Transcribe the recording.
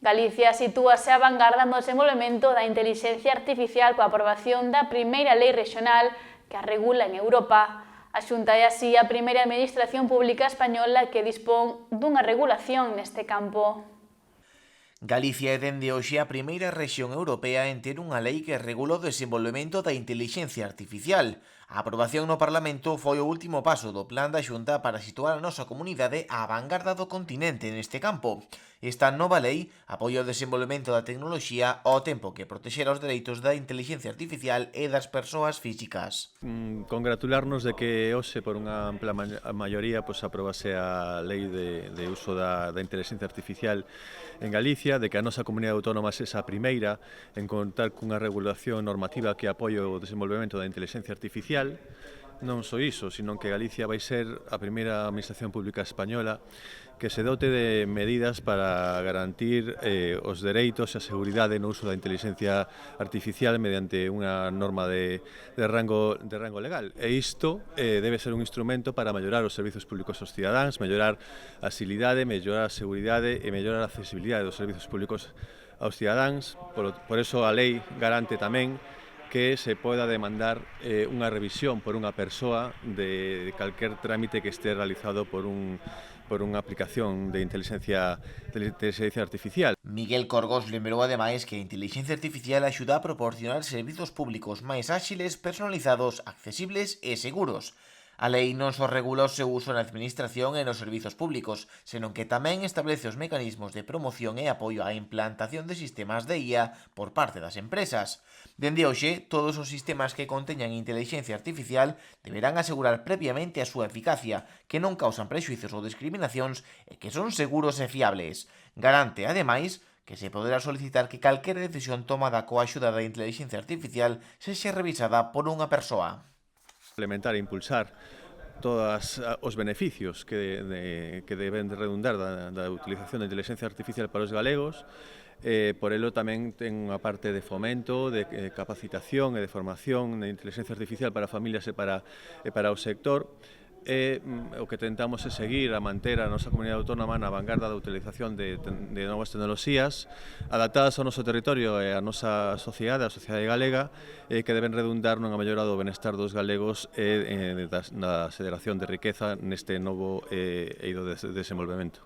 Galicia sitúase á vanguarda no desenvolvemento da intelixencia artificial coa aprobación da primeira lei rexional que a regula en Europa. A Xunta é así a primeira administración pública española que dispón dunha regulación neste campo. Galicia é dende hoxe a primeira rexión europea en ter unha lei que regula o desenvolvemento da intelixencia artificial. A aprobación no Parlamento foi o último paso do plan da Xunta para situar a nosa comunidade á vanguarda do continente neste campo. Esta nova lei apoia o desenvolvemento da tecnoloxía ao tempo que protexera os dereitos da intelixencia artificial e das persoas físicas. Congratularnos de que hoxe por unha ampla maioría aprobase a lei de uso da inteligencia artificial en Galicia, de que a nosa comunidade autónoma é a primeira en contar cunha regulación normativa que apoie o desenvolvemento da inteligencia artificial. Non só iso, sino que Galicia vai ser a primeira administración pública española que se dote de medidas para garantir os dereitos e a seguridade no uso da inteligencia artificial mediante unha norma de rango legal. E isto debe ser un instrumento para mellorar os servizos públicos aos cidadáns, mellorar a agilidade, mellorar a seguridade e mellorar a accesibilidade dos servizos públicos aos cidadáns. Por eso a lei garante tamén que se poda demandar unha revisión por unha persoa de calquer trámite que este realizado por unha aplicación de inteligencia artificial. Miguel Corgos lembrou ademais que a inteligencia artificial axuda a proporcionar servizos públicos máis áxiles, personalizados, accesibles e seguros. A lei non só regula o seu uso na administración e nos servizos públicos, senón que tamén establece os mecanismos de promoción e apoio á implantación de sistemas de IA por parte das empresas. Dende hoxe, todos os sistemas que conteñan intelixencia artificial deberán asegurar previamente a súa eficacia, que non causan prexuizos ou discriminacións e que son seguros e fiables. Garante, ademais, que se poderá solicitar que calquera decisión tomada coa axuda da intelixencia artificial sexa revisada por unha persoa. Implementar e impulsar todos os beneficios que deben de redundar da utilización da inteligencia artificial para os galegos. Por elo tamén ten unha parte de fomento, de capacitación e de formación de inteligencia artificial para familias e para o sector. O que tentamos é seguir a manter a nosa comunidade autónoma na vanguarda da utilización de novas tecnoloxías adaptadas ao noso territorio e á nosa sociedade, a sociedade galega, que deben redundar nunha mellora do benestar dos galegos e na xeración de riqueza neste novo eido de desenvolvemento.